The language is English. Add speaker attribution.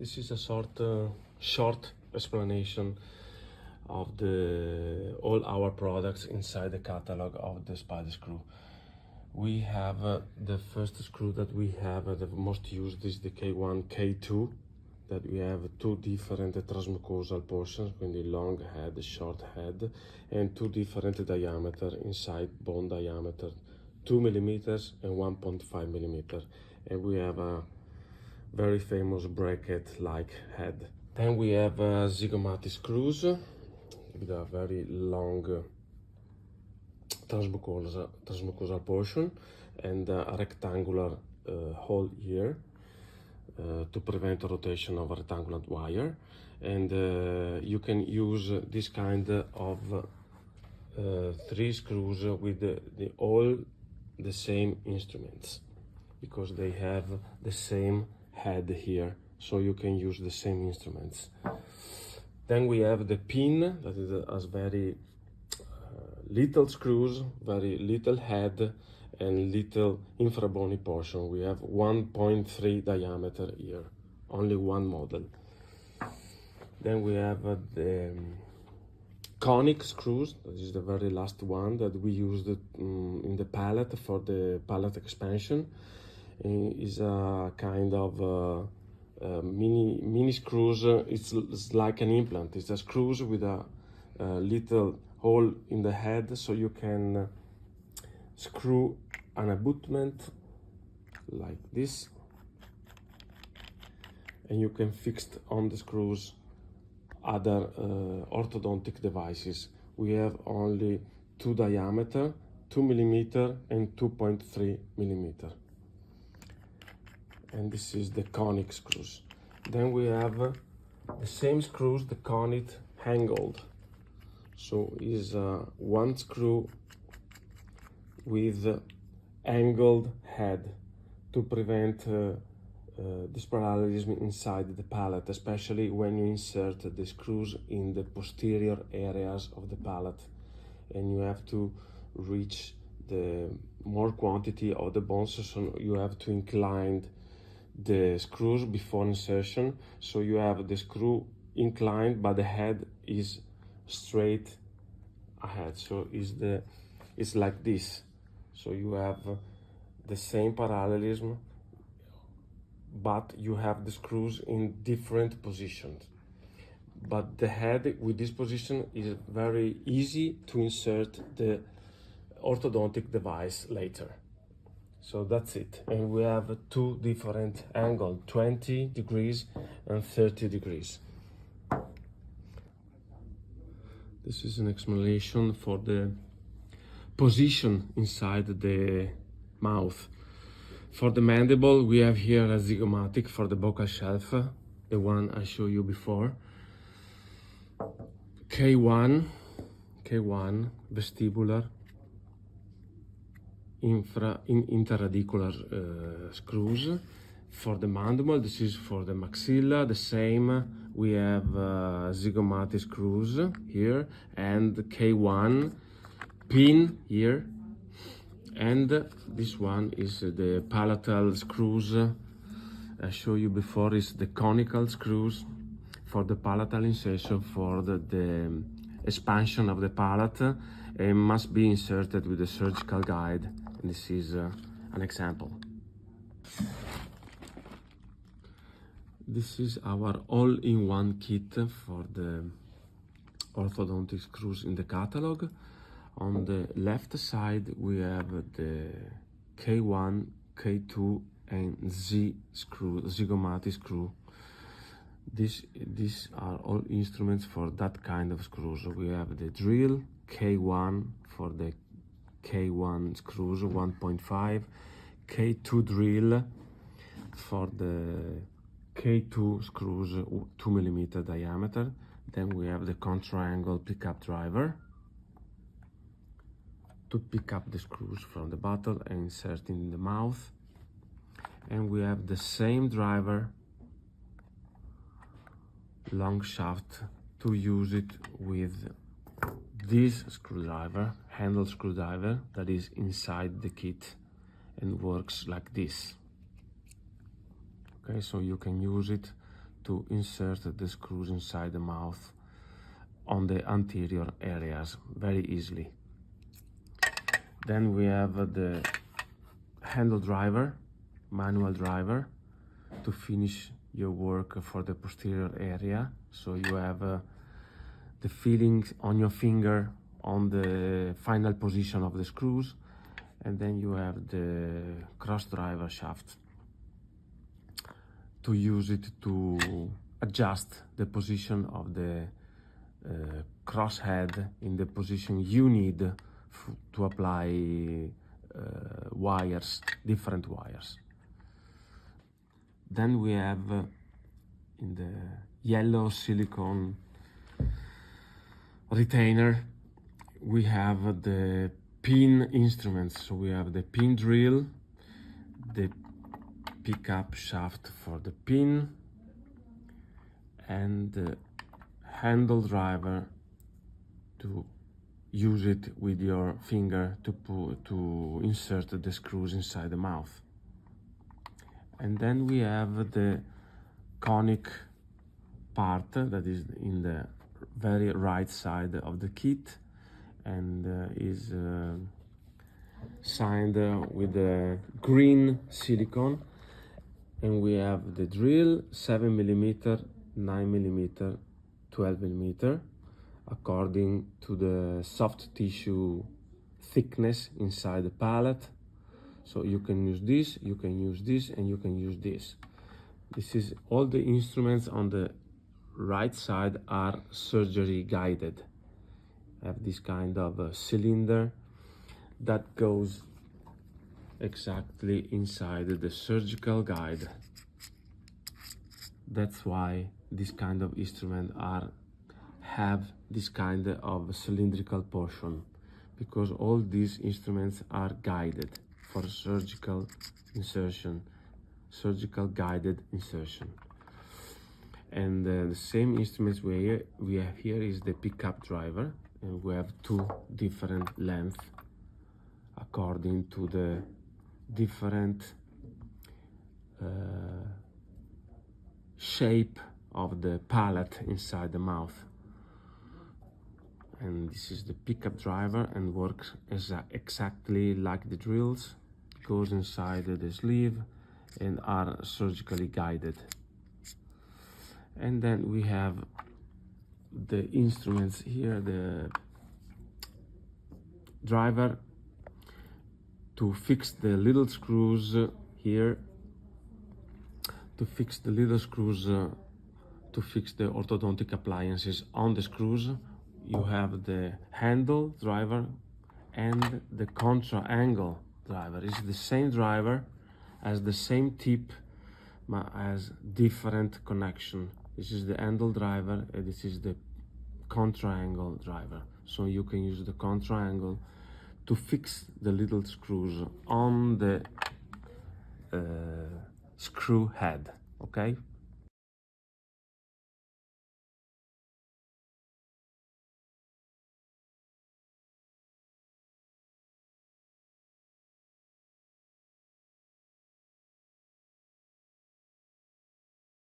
Speaker 1: This is a short explanation of all our products inside the catalog of the spider screw. We have the first screw that we have, the most used is the K1, K2, that we have two different transmucosal portions, quindi long head, short head, and two different diameter inside bone diameter, 2 millimeters and 1.5 millimeter. And we have a very famous bracket-like head. Then we have zygomatic screws with a very long transmucosal portion and a rectangular hole here to prevent rotation of a rectangular wire. And you can use this kind of 3 screws with all the same instruments, because they have the same head here, so you can use the same instruments. Then we have the pin, that is very little screws, very little head and little infrabony portion. We have 1.3 diameter here, only one model. Then we have the conic screws, that is the very last one that we used in the pallet for the pallet expansion. Is a kind of mini screws. It's like an implant. It's a screws with a little hole in the head, so you can screw an abutment like this, and you can fix on the screws other orthodontic devices. We have only 2 diameter, 2 millimeter and 2.3 millimeter. And this is the conic screws. Then we have the same screws, the conic angled. So is one screw with angled head to prevent disparallelism inside the pallet, especially when you insert the screws in the posterior areas of the pallet, and you have to reach the more quantity of the bones, so you have to incline the screws before insertion, so you have the screw inclined but the head is straight ahead, so it's like this. So you have the same parallelism, but you have the screws in different positions. But the head with this position is very easy to insert the orthodontic device later. So that's it. And we have 2 different angles, 20 degrees and 30 degrees. This is an explanation for the position inside the mouth. For the mandible, we have here a zygomatic for the buccal shelf, the one I showed you before. K1 vestibular, interradicular screws. For the mandible, this is for the maxilla, the same. We have zygomatic screws here and K1 pin here, and this one is the palatal screws I showed you before. Is the conical screws for the palatal insertion for the expansion of the palate, and must be inserted with a surgical guide. And this is an example. This is our all-in-one kit for the orthodontic screws in the catalog. On the left side we have the K1, K2 and Z screw, zygomatic screw. These are all instruments for that kind of screws. We have the drill K1 for the K1 screws 1.5, K2 drill for the K2 screws 2 millimeter diameter. Then we have the contra-angle pickup driver to pick up the screws from the bottle and insert in the mouth. And we have the same driver, long shaft, to use it with this screwdriver, handle screwdriver, that is inside the kit and works like this. Okay, so you can use it to insert the screws inside the mouth on the anterior areas very easily. Then we have the handle driver, manual driver, to finish your work for the posterior area. So you have the feeling on your finger on the final position of the screws, and then you have the cross driver shaft to use it to adjust the position of the cross head in the position you need to apply wires, different wires. Then we have in the yellow silicone retainer, we have the pin instruments. So we have the pin drill, the pickup shaft for the pin, and the handle driver to use it with your finger to insert the screws inside the mouth. And then we have the conic part that is in the very right side of the kit, and is signed with the green silicone. And we have the drill, 7mm, 9mm, 12mm, according to the soft tissue thickness inside the pallet. So you can use this, you can use this, and you can use this. This is all the instruments on the right side are surgery guided. Have this kind of a cylinder that goes exactly inside the surgical guide. That's why this kind of instrument have this kind of cylindrical portion, because all these instruments are guided for surgical insertion, surgical guided insertion. And the same instruments we have here is the pickup driver, and we have two different lengths according to the different shape of the palate inside the mouth. And this is the pickup driver, and works exactly like the drills, goes inside the sleeve and are surgically guided. And then we have the instruments here, the driver to fix the little screws here, to fix the little screws, to fix the orthodontic appliances on the screws. You have the handle driver and the contra angle driver. It's the same driver, has the same tip, but has different connection. This is the handle driver, and this is the contra angle driver. So you can use the contra angle to fix the little screws on the screw head, okay?